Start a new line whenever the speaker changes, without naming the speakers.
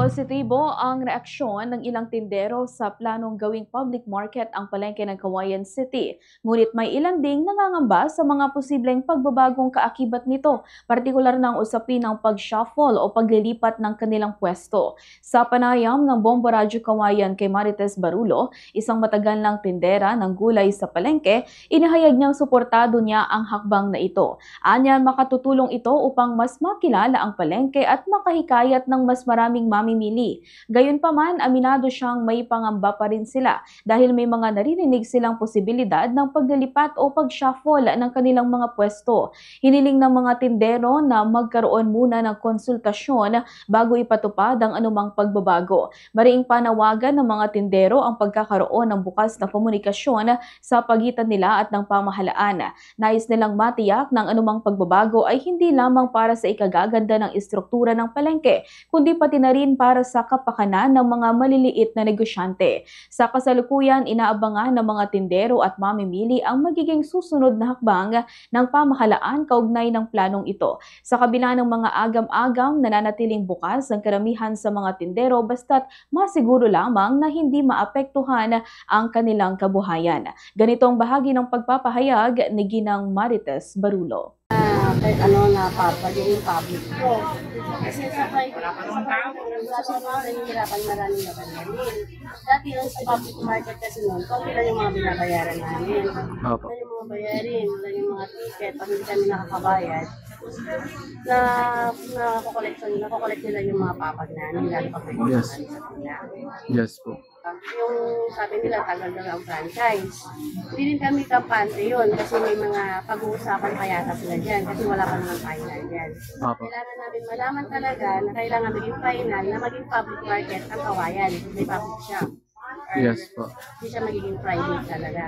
Positibo ang reaksyon ng ilang tindero sa planong gawing public market ang palengke ng Cauayan City. Ngunit may ilan ding nangangamba sa mga posibleng pagbabagong kaakibat nito, partikular ng usapin ng pag-shuffle o paglilipat ng kanilang pwesto. Sa panayam ng Bomba Radyo Cauayan kay Marites Barulo, isang matagal ng tindera ng gulay sa palengke, inihayag niyang suportado niya ang hakbang na ito. Anya, makatutulong ito upang mas makilala ang palengke at makahikayat ng mas maraming mamimili. Gayunpaman, aminado siyang may pangamba pa rin sila dahil may mga naririnig silang posibilidad ng paglilipat o pag-shuffle ng kanilang mga pwesto. Hiniling ng mga tindero na magkaroon muna ng konsultasyon bago ipatupad ang anumang pagbabago. Mariing panawagan ng mga tindero ang pagkakaroon ng bukas na komunikasyon sa pagitan nila at ng pamahalaan. Nais nilang matiyak ng anumang pagbabago ay hindi lamang para sa ikagaganda ng istruktura ng palengke, kundi pati na rin para sa kapakanan ng mga maliliit na negosyante. Sa kasalukuyan, inaabangan ng mga tindero at mamimili ang magiging susunod na hakbang ng pamahalaan kaugnay ng planong ito. Sa kabila ng mga agam-agam, nananatiling bukas ang karamihan sa mga tindero basta't masiguro lamang na hindi maapektuhan ang kanilang kabuhayan. Ganito ang bahagi ng pagpapahayag ni Ginang Marites Barulo.
Kahit na pagiging public ko. Kasi sa nahihirapan maraming nabayarin. Dati lang sa public market kasi noon, konti lang yung mga binabayaran namin. Wala yung mga bayarin, wala yung mga ticket, pag hindi kami nakakabayad, nakokolekt nila yung mga papag namin, lalo pag may
Yes.
sa kanila.
Yes po.
Yung sabi nila, tagal na ang franchise. Hindi rin kami kampante yun kasi may mga pag-uusapan pa yata sila dyan kasi wala pa naman final dyan.
Opo.
Kailangan namin malaman talaga na kailangan maging final na maging public market ang Cauayan. May public shop. Or
Yes po.
hindi siya magiging private talaga.